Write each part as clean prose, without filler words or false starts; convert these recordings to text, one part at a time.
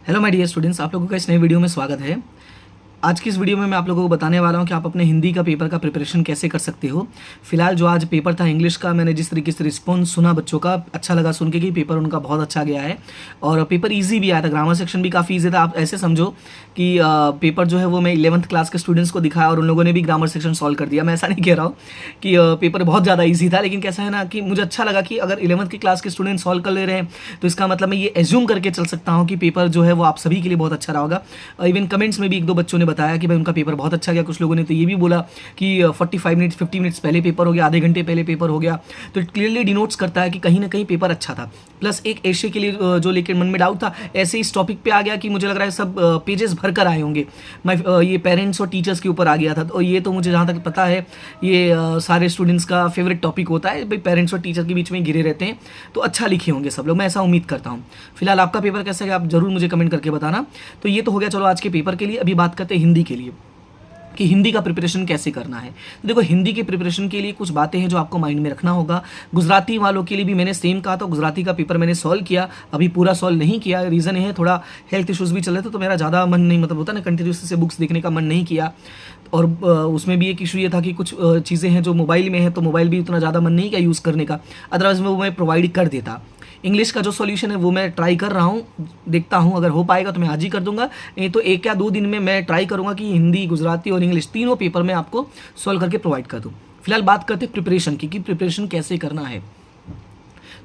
Hello my dear students, आप लोगों का इस नए वीडियो में स्वागत है। आज की इस वीडियो में मैं आप लोगों को बताने वाला हूं कि आप अपने हिंदी का पेपर का प्रिपरेशन कैसे कर सकते हो। फिलहाल जो आज पेपर था इंग्लिश का, मैंने जिस तरीके से रिस्पॉन्स सुना बच्चों का, अच्छा लगा सुन के कि पेपर उनका बहुत अच्छा गया है और पेपर इजी भी आया था। ग्रामर सेक्शन भी काफ़ी ईजी था। आप ऐसे समझो कि पेपर जो है वो मैं 11th क्लास के स्टूडेंट्स को दिखाया और उन लोगों ने भी ग्रामर सेक्शन सॉल्व कर दिया। मैं ऐसा नहीं कह रहा हूँ कि पेपर बहुत ज़्यादा ईजी था, लेकिन कैसा है ना कि मुझे अच्छा लगा कि अगर 11th की क्लास के स्टूडेंट सॉल्व कर ले रहे हैं तो इसका मतलब मैं ये एज्यूम करके चल सकता हूँ कि पेपर जो है वो आप सभी के लिए बहुत अच्छा रहा होगा। इवन कमेंट्स में भी एक दो बच्चों ने बताया कि भाई उनका पेपर बहुत अच्छा गया। कुछ लोगों ने तो ये भी बोला कि 45 मिनट्स 50 मिनट्स पहले पेपर हो गया, आधे घंटे पहले पेपर हो गया। तो इट क्लियरली डिनोट्स करता है कि कहीं ना कहीं पेपर अच्छा था। प्लस एक एशे के लिए जो लेकर मन में डाउट था, ऐसे इस टॉपिक पे आ गया कि मुझे लग रहा है सब पेजेस भर कर आए होंगे। मैं ये पेरेंट्स और टीचर्स के ऊपर आ गया था। तो ये तो मुझे जहाँ तक पता है ये सारे स्टूडेंट्स का फेवरेट टॉपिक होता है, भाई पेरेंट्स और टीचर के बीच में घिरे रहते हैं। तो अच्छा लिखे होंगे सब लोग, मैं ऐसा उम्मीद करता हूँ। फिलहाल आपका पेपर कैसा है आप जरूर मुझे कमेंट करके बताना। तो ये तो हो गया चलो आज के पेपर के लिए। अभी बात करते हैं हिंदी के लिए कि हिंदी का प्रिपरेशन कैसे करना है। तो देखो, हिंदी के प्रिपरेशन के लिए कुछ बातें हैं जो आपको माइंड में रखना होगा। गुजराती वालों के लिए भी मैंने सेम कहा, तो गुजराती का पेपर मैंने सॉल्व किया, अभी पूरा सॉल्व नहीं किया। रीज़न ये है थोड़ा हेल्थ इश्यूज़ भी चल रहे थे, तो मेरा ज़्यादा मन नहीं, मतलब होता ना कंटिन्यूसली से बुक्स देखने का मन नहीं किया। और उसमें भी एक इशू ये था कि कुछ चीज़ें हैं जो मोबाइल में है, तो मोबाइल भी उतना ज़्यादा मन नहीं किया यूज़ करने का, अदरवाइज वो मैं प्रोवाइड कर देता। इंग्लिश का जो सॉल्यूशन है वो मैं ट्राई कर रहा हूँ, देखता हूँ अगर हो पाएगा तो मैं आज ही कर दूंगा, नहीं तो 1 या 2 दिन में मैं ट्राई करूँगा कि हिंदी, गुजराती और इंग्लिश तीनों पेपर मैं आपको सॉल्व करके प्रोवाइड कर दूँ। फिलहाल बात करते हैं प्रिपरेशन की कि प्रिपरेशन कैसे करना है।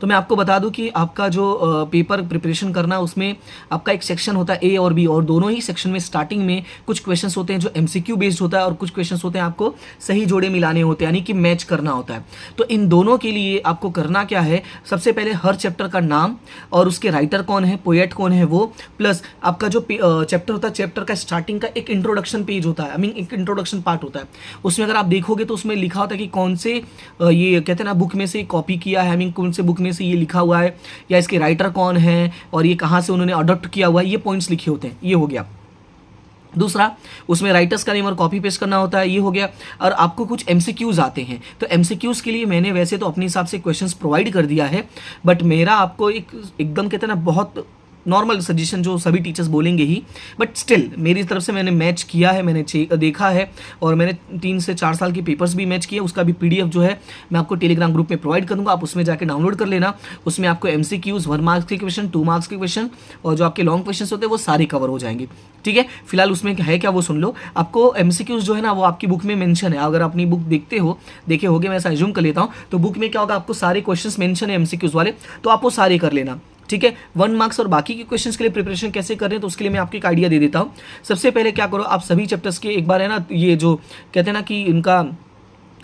तो मैं आपको बता दूं कि आपका जो पेपर प्रिपरेशन करना है उसमें आपका एक सेक्शन होता है ए और बी, और दोनों ही सेक्शन में स्टार्टिंग में कुछ क्वेश्चंस होते हैं जो एमसीक्यू बेस्ड होता है और कुछ क्वेश्चंस होते हैं आपको सही जोड़े मिलाने होते हैं, यानी कि मैच करना होता है। तो इन दोनों के लिए आपको करना क्या है, सबसे पहले हर चैप्टर का नाम और उसके राइटर कौन है, पोएट कौन है वो, प्लस आपका जो चैप्टर होता है, चैप्टर का स्टार्टिंग का एक इंट्रोडक्शन पेज होता है, आई मीन एक इंट्रोडक्शन पार्ट होता है। उसमें अगर आप देखोगे तो उसमें लिखा होता है कि कौन से ये कहते हैं ना बुक में से कॉपी किया है, आई मीन कौन से बुक में से ये लिखा हुआ है, या इसके राइटर कौन है और ये कहां से उन्होंने अडॉप्ट किया हुआ है, ये पॉइंट्स लिखे होते हैं। ये हो गया। दूसरा, उसमें राइटर्स का नेम और कॉपी पेस्ट करना होता है, ये हो गया। और आपको कुछ एमसीक्यूज आते हैं, तो एमसीक्यूज के लिए मैंने वैसे तो अपने हिसाब से क्वेश्चंस प्रोवाइड कर दिया है, बट मेरा आपको एकदम कहते हैं ना बहुत नॉर्मल सजेशन जो सभी टीचर्स बोलेंगे ही, बट स्टिल मेरी तरफ से मैंने मैच किया है, मैंने देखा है और मैंने 3 से 4 साल के पेपर्स भी मैच किए। उसका भी पीडीएफ जो है मैं आपको टेलीग्राम ग्रुप में प्रोवाइड कर दूंगा, आप उसमें जाकर डाउनलोड कर लेना। उसमें आपको एमसीक्यूज 1 मार्क्स के क्वेश्चन, 2 मार्क्स के क्वेश्चन और जो आपके लॉन्ग क्वेश्चन होते हैं वो सारे कवर हो जाएंगे। ठीक है, फिलहाल उसमें है क्या वो सुन लो। आपको एमसीक्यूज जो है ना वो आपकी बुक में मेंशन है, अगर अपनी बुक देखे होगे, मैं ऐसा एज्यूम कर लेता हूँ, तो बुक में क्या होगा, आपको सारे क्वेश्चंस मेंशन है एमसीक्यूज वाले, तो आप वो सारे कर लेना। ठीक है, 1 मार्क्स और बाकी के क्वेश्चंस के लिए प्रिपरेशन कैसे कर रहे हैं, तो उसके लिए मैं आपको एक आइडिया दे देता हूं। सबसे पहले क्या करो, आप सभी चैप्टर्स के एक बार है ना, ये जो कहते हैं ना कि इनका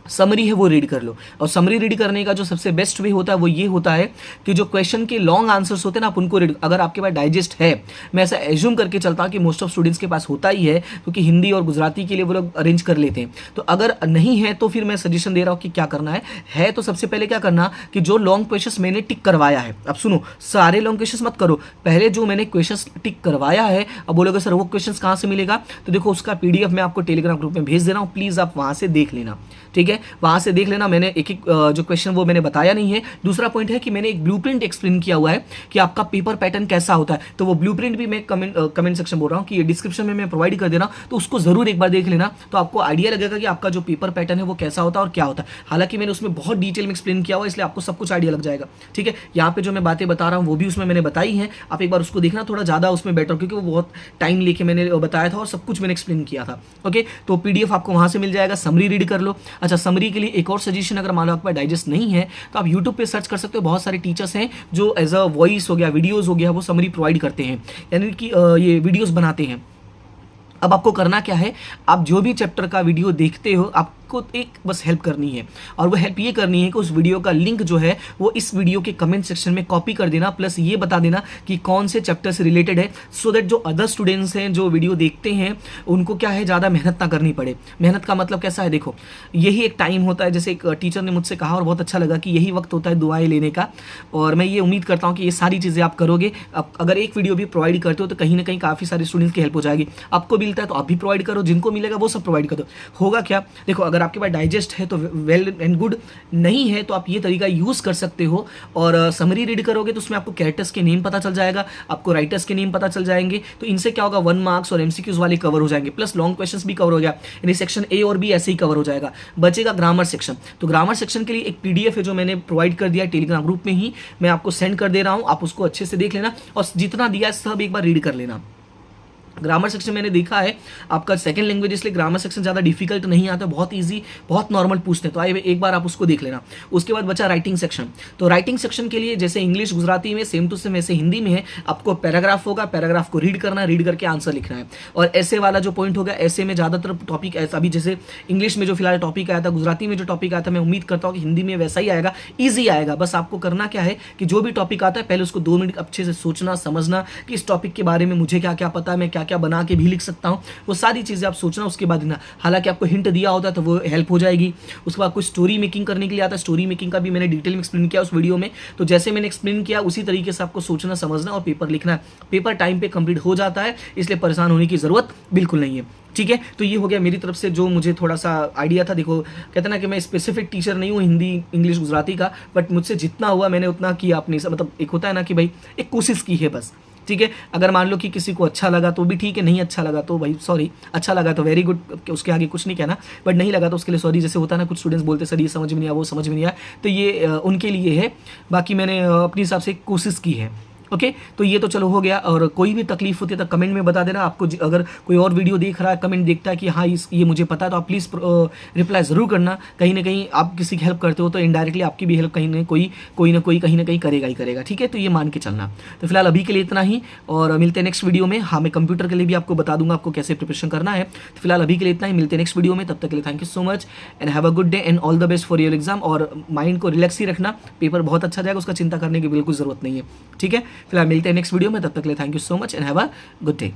समरी है वो रीड कर लो। और समरी रीड करने का जो सबसे बेस्ट वे होता है वो ये होता है कि जो क्वेश्चन के लॉन्ग आंसर्स होते हैं ना, आप उनको रीड, अगर आपके पास डाइजेस्ट है, मैं ऐसा एज्यूम करके चलता हूँ कि मोस्ट ऑफ स्टूडेंट्स के पास होता ही है, क्योंकि हिंदी और गुजराती के लिए वो लोग अरेंज कर लेते हैं। तो अगर नहीं है तो फिर मैं सजेशन दे रहा हूँ कि क्या करना है तो सबसे पहले क्या करना कि जो लॉन्ग क्वेश्चन मैंने टिक करवाया है, अब सुनो, सारे लॉन्ग क्वेश्चन मत करो, पहले जो मैंने क्वेश्चन टिक करवाया है। अब बोलोगे सर वो क्वेश्चन कहाँ से मिलेगा, तो देखो उसका पीडीएफ मैं आपको टेलीग्राम ग्रुप में भेज दे रहा हूँ, प्लीज़ आप वहाँ से देख लेना। ठीक है, वहाँ से देख लेना। मैंने एक जो क्वेश्चन वो मैंने बताया नहीं है। दूसरा पॉइंट है कि मैंने एक ब्लूप्रिंट एक्सप्लेन किया हुआ है कि आपका पेपर पैटर्न कैसा होता है, तो वो ब्लूप्रिंट भी मैं कमेंट सेक्शन बोल रहा हूँ कि ये डिस्क्रिप्शन में मैं प्रोवाइड कर दे रहा हूँ, तो उसको जरूर एक बार देख लेना, तो आपको आइडिया लगेगा कि आपका जो पेपर पैटर्न है वो कैसा होता है और क्या होता है। हालांकि मैंने उसमें बहुत डिटेल में एक्सप्लेन किया हुआ है, इसलिए आपको सब कुछ आइडिया लग जाएगा। ठीक है, यहाँ पे जो मैं बातें बता रहा हूँ वो भी उसमें मैंने बताई हैं, आप एक बार उसको देखना, थोड़ा ज़्यादा उसमें बेटर, क्योंकि वो बहुत टाइम लेके मैंने बताया था और सब कुछ मैंने एक्सप्लेन किया था। ओके, तो पीडीएफ आपको वहाँ से मिल जाएगा, समरी रीड कर लो। अच्छा, समरी के लिए एक और सजेशन, अगर मान लो आपका डाइजेस्ट नहीं है तो आप यूट्यूब पे सर्च कर सकते हो, बहुत सारे टीचर्स हैं जो एज अ वॉइस हो गया, वीडियोस हो गया, वो समरी प्रोवाइड करते हैं, यानी कि ये वीडियोस बनाते हैं। अब आपको करना क्या है, आप जो भी चैप्टर का वीडियो देखते हो आपको एक बस हेल्प करनी है, और वो हेल्प ये करनी है कि उस वीडियो का लिंक जो है वो इस वीडियो के कमेंट सेक्शन में कॉपी कर देना, प्लस ये बता देना कि कौन से चैप्टर से रिलेटेड है, सो दैट जो अदर स्टूडेंट्स हैं जो वीडियो देखते हैं उनको क्या है, ज़्यादा मेहनत ना करनी पड़े। मेहनत का मतलब कैसा है, देखो यही एक टाइम होता है, जैसे एक टीचर ने मुझसे कहा और बहुत अच्छा लगा कि यही वक्त होता है दुआएं लेने का, और मैं ये उम्मीद करता हूँ कि ये सारी चीज़ें आप करोगे। अब अगर एक वीडियो भी प्रोवाइड करते हो तो कहीं ना कहीं काफ़ी सारे स्टूडेंट्स की हेल्प हो जाएगी। आपको मिलता है तो आप भी प्रोवाइड करो, जिनको मिलेगा वो सब प्रोवाइड कर दो। होगा क्या, देखो अगर अगर आपके पास डाइजेस्ट है तो वेल एंड गुड, नहीं है तो आप ये तरीका यूज़ कर सकते हो। और समरी रीड करोगे तो उसमें आपको कैरेक्टर्स के नेम पता चल जाएगा, आपको राइटर्स के नेम पता चल जाएंगे, तो इनसे क्या होगा 1 मार्क्स और एमसीक्यूज वाले कवर हो जाएंगे, प्लस लॉन्ग क्वेश्चंस भी कवर हो गया, यानी सेक्शन ए और बी ऐसे ही कवर हो जाएगा। बचेगा ग्रामर सेक्शन। तो ग्रामर सेक्शन के लिए एक पीडीएफ है जो मैंने प्रोवाइड कर दिया टेलीग्राम ग्रुप में ही, मैं आपको सेंड कर दे रहा हूं, आप उसको अच्छे से देख लेना और जितना दिया है सब एक बार रीड कर लेना। ग्रामर सेक्शन मैंने देखा है आपका सेकंड लैंग्वेज, इसलिए ग्रामर सेक्शन ज़्यादा डिफिकल्ट नहीं आता, बहुत इजी, बहुत नॉर्मल पूछते हैं, तो आइए एक बार आप उसको देख लेना। उसके बाद बचा राइटिंग सेक्शन। तो राइटिंग सेक्शन के लिए जैसे इंग्लिश गुजराती में सेम टू सेम वैसे हिंदी में है, आपको पैराग्राफ होगा, पैराग्राफ को रीड करना है, रीड करके आंसर लिखना है। और ऐसे वाला जो पॉइंट होगा, ऐसे में ज़्यादातर टॉपिक ऐसा, अभी जैसे इंग्लिश में जो फिलहाल टॉपिक आया था, गुजराती में जो टॉपिक आया था, मैं उम्मीद करता हूँ कि हिंदी में वैसा ही आएगा, ईजी आएगा। बस आपको करना क्या है कि जो भी टॉपिक आता है पहले उसको 2 मिनट अच्छे से सोचना, समझना कि इस टॉपिक के बारे में मुझे क्या क्या पता है, मैं क्या क्या बना के भी लिख सकता हूं, वो सारी चीजें आप सोचना, उसके बाद ना, हालांकि आपको हिंट दिया होता है तो वो हेल्प हो जाएगी। उसके बाद कोई स्टोरी मेकिंग करने के लिए आता है, स्टोरी मेकिंग का भी मैंने डिटेल में एक्सप्लेन किया उस वीडियो में, तो जैसे मैंने एक्सप्लेन किया उसी तरीके से आपको सोचना, समझना और पेपर लिखना है। पेपर टाइम पे कंप्लीट हो जाता है, इसलिए परेशान होने की जरूरत बिल्कुल नहीं है, ठीक है। तो ये हो गया मेरी तरफ से जो मुझे थोड़ा सा आइडिया था। देखो कहते ना कि मैं स्पेसिफिक टीचर नहीं हूँ हिंदी इंग्लिश गुजराती का, बट मुझसे जितना हुआ मैंने उतना किया अपनी, मतलब एक होता है ना कि भाई एक कोशिश की है बस, ठीक है। अगर मान लो कि किसी को अच्छा लगा तो भी ठीक है, नहीं अच्छा लगा तो भाई सॉरी, अच्छा लगा तो वेरी गुड, उसके आगे कुछ नहीं कहना, बट नहीं लगा तो उसके लिए सॉरी। जैसे होता है ना कुछ स्टूडेंट्स बोलते सर ये समझ में नहीं आया, वो समझ में नहीं आया, तो ये उनके लिए है, बाकी मैंने अपने हिसाब से कोशिश की है। ओके, तो ये तो चलो हो गया। और कोई भी तकलीफ होती है तो कमेंट में बता देना। आपको अगर कोई और वीडियो देख रहा है, कमेंट देखता है कि हाँ ये मुझे पता है, तो आप प्लीज़ रिप्लाई ज़रूर करना। कहीं ना कहीं आप किसी की हेल्प करते हो तो इनडायरेक्टली आपकी भी हेल्प कहीं ना कोई कहीं ना कहीं करेगा ही करेगा, ठीक है। तो ये मान के चलना। तो फिलहाल अभी के लिए इतना ही, और मिलते हैं नेक्स्ट वीडियो में। हाँ, मैं कंप्यूटर के लिए भी आपको बता दूंगा आपको कैसे प्रिपरेशन करना है। तो फिलहाल अभी के लिए इतना ही, मिलते हैं नेक्स्ट वीडियो में। तब तक के लिए thank you so much and have a good day and all the best for your exam. और माइंड को रिलैक्स ही रखना, पेपर बहुत अच्छा जाएगा, उसका चिंता करने की बिल्कुल ज़रूरत नहीं है, ठीक है। फिलहाल मिलते हैं नेक्स्ट वीडियो में, तब तक के लिए thank you so much and have a good day.